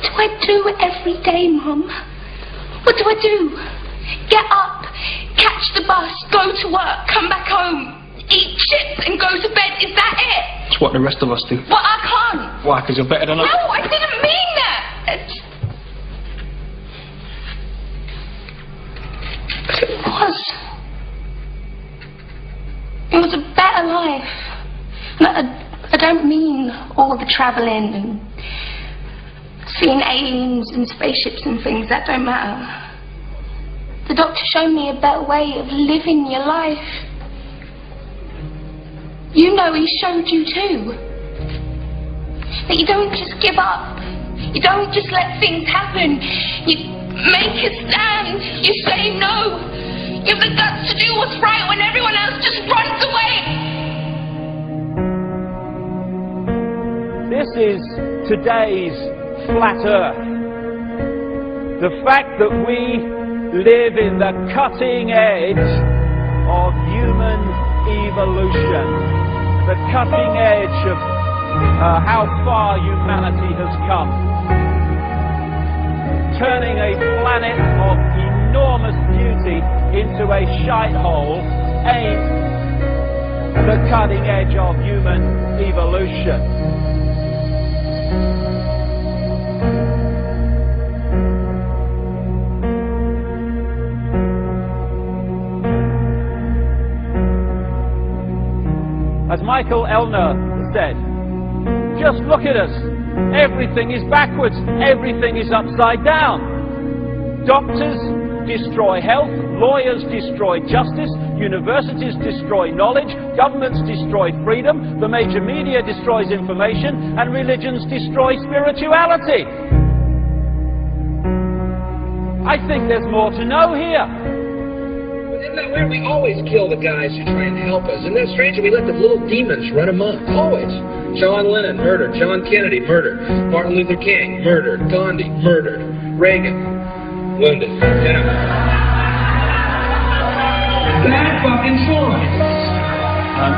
What do I do every day, Mum? What do I do? Get up, catch the bus, go to work, come back home, eat chips and go to bed. Is that it? It's what the rest of us do. Well, I can't. Why? Because you're better than us? No, I didn't mean that. But it was. It was a better life. And I don't mean all the travelling and seeing aliens and spaceships and things. That don't matter. The doctor showed me a better way of living your life. You know he showed you too. That you don't just give up. You don't just let things happen. You make a stand. You say no. You have the guts to do what's right when everyone else just runs away. This is today's flat earth. The fact that we live in the cutting edge of human evolution, the cutting edge of how far humanity has come, turning a planet of enormous beauty into a shite hole ain't the cutting edge of human evolution. As Michael Elner said, just look at us. Everything is backwards. Everything is upside down. Doctors destroy health. Lawyers destroy justice. Universities destroy knowledge. Governments destroy freedom. The major media destroys information. And religions destroy spirituality. I think there's more to know here. Isn't that weird? We always kill the guys who try and help us. Isn't that strange? We let the little demons run amok. Always. John Lennon, murdered. John Kennedy, murdered. Martin Luther King, murdered. Gandhi, murdered. Reagan, wounded. You know. Bad fucking choice.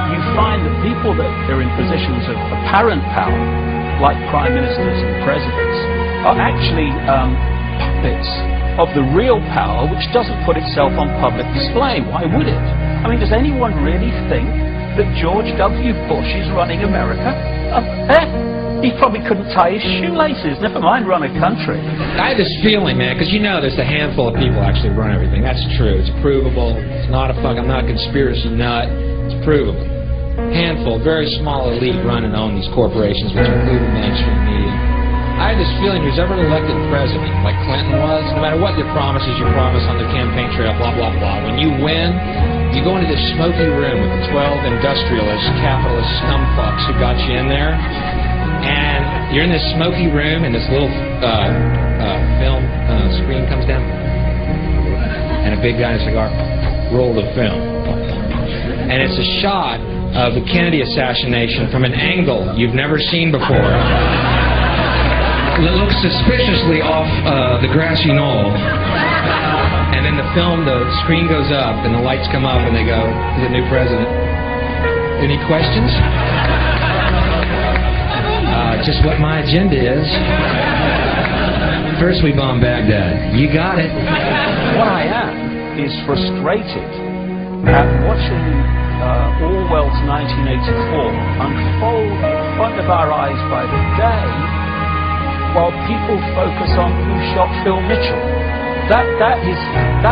You find that people that are in positions of apparent power, like prime ministers and presidents, are actually puppets of the real power, which doesn't put itself on public display. Why would it? I mean, does anyone really think that George W. Bush is running America? He probably couldn't tie his shoelaces, never mind run a country. I have this feeling, man, because you know there's a handful of people actually run everything. That's true. It's provable. It's not I'm not a conspiracy nut. It's provable. Handful, very small elite run and own these corporations, which include the mainstream media. I have this feeling who's ever elected president, like Clinton was, no matter what your promises you promise on the campaign trail, blah, blah, blah, when you win, you go into this smoky room with the 12 industrialist, capitalist scumfucks who got you in there, and you're in this smoky room, and this little film screen comes down, and a big guy in a cigar, roll the film. And it's a shot of the Kennedy assassination from an angle you've never seen before. It looks suspiciously off the grassy knoll, and then the screen goes up, and the lights come up, and they go to the new president. Any questions? Just what my agenda is. First we bomb Baghdad. You got it. What I am is frustrated at watching Orwell's 1984 unfold in front of our eyes by the day, while people focus on who shot Phil Mitchell. That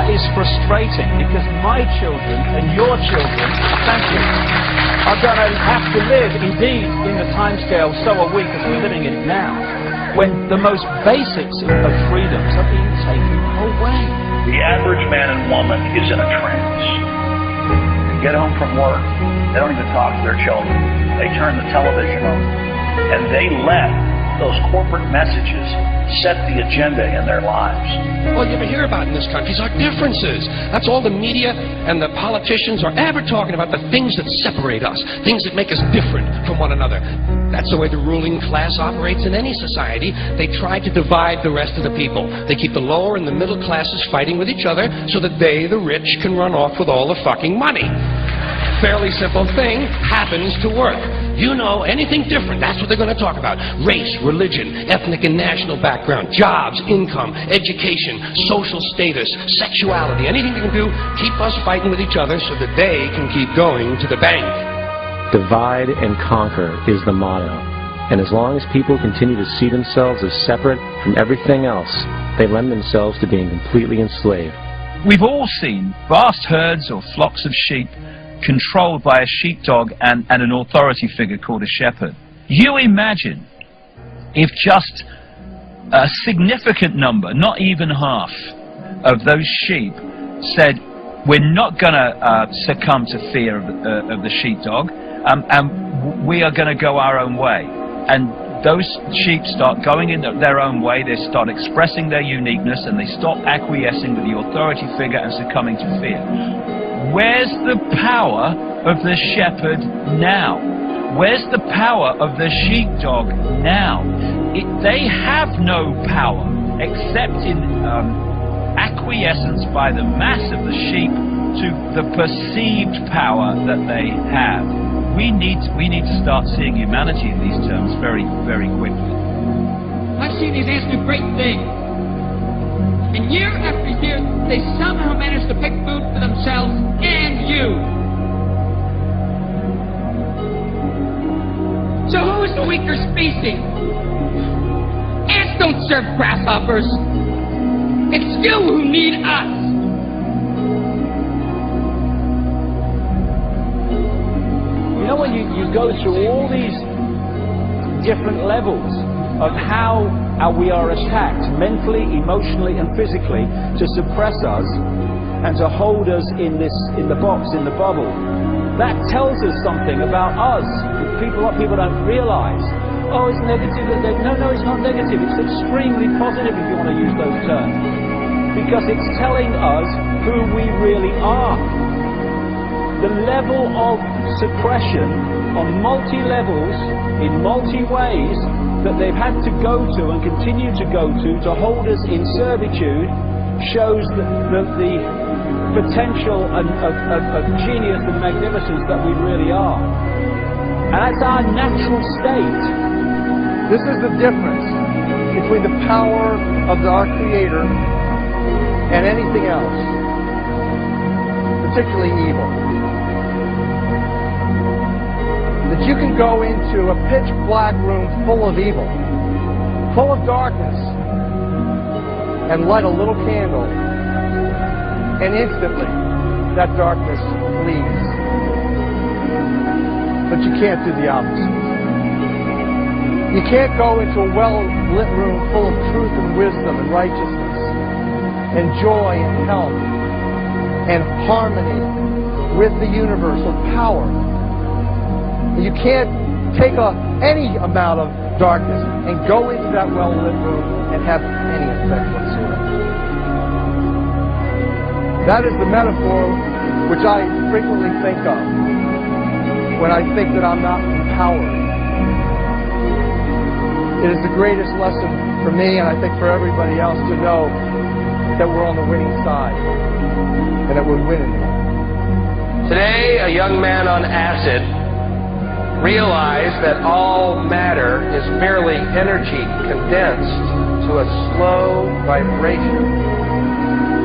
is frustrating, because my children and your children, thank you, are going to have to live, indeed, in the timescale, so are we, because we're living it now, when the most basics of freedoms are being taken away. The average man and woman is in a trance. They get home from work, they don't even talk to their children. They turn the television on, and they let those corporate messages set the agenda in their lives. All you ever hear about in this country is our differences. That's all the media and the politicians are ever talking about, the things that separate us, things that make us different from one another. That's the way the ruling class operates in any society. They try to divide the rest of the people. They keep the lower and the middle classes fighting with each other so that they, the rich, can run off with all the fucking money. Fairly simple thing, happens to work. you know anything different, that's what they're going to talk about. Race, religion, ethnic and national background, jobs, income, education, social status, sexuality, anything they can do, keep us fighting with each other so that they can keep going to the bank. Divide and conquer is the motto. And as long as people continue to see themselves as separate from everything else, they lend themselves to being completely enslaved. We've all seen vast herds or flocks of sheep controlled by a sheepdog and an authority figure called a shepherd. You imagine if just a significant number, not even half, of those sheep said, we're not going to succumb to fear of the sheepdog, and we are going to go our own way. And those sheep start going in their own way, they start expressing their uniqueness, and they stop acquiescing to the authority figure and succumbing to fear. Where's the power of the shepherd now? Where's the power of the sheepdog now? They have no power except in acquiescence by the mass of the sheep to the perceived power that they have. We need to start seeing humanity in these terms very, very quickly. I've seen these ants do great things. And year after year, they somehow manage to pick food for themselves and you. So who is the weaker species? Ants don't serve grasshoppers. It's you who need us. You know, when you go through all these different levels of how we are attacked mentally, emotionally and physically to suppress us and to hold us in the box, in the bubble, that tells us something about us. What people don't realize. Oh, it's negative. No, it's not negative. It's extremely positive, if you want to use those terms, because it's telling us who we really are. The level of suppression on multi-levels, in multi-ways, that they've had to go to and continue to go to hold us in servitude shows the potential of genius and magnificence that we really are. And that's our natural state. This is the difference between the power of our Creator and anything else, particularly evil. That you can go into a pitch black room full of evil, full of darkness, and light a little candle, and instantly that darkness flees. But you can't do the opposite. You can't go into a well-lit room full of truth and wisdom and righteousness and joy and health and harmony with the universal power. You can't take any amount of darkness and go into that well-lit room and have any effect whatsoever. That is the metaphor which I frequently think of when I think that I'm not empowered. It is the greatest lesson for me, and I think for everybody else, to know that we're on the winning side and that we're winning. Today, a young man on acid realized that all matter is merely energy condensed to a slow vibration,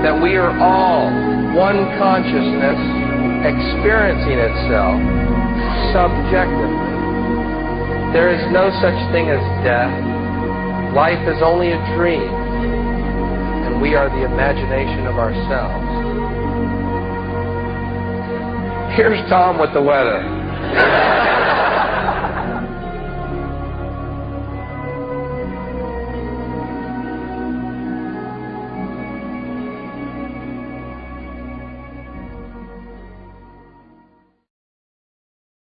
that we are all one consciousness experiencing itself subjectively. There is no such thing as death. Life is only a dream, and we are the imagination of ourselves. Here's Tom with the weather.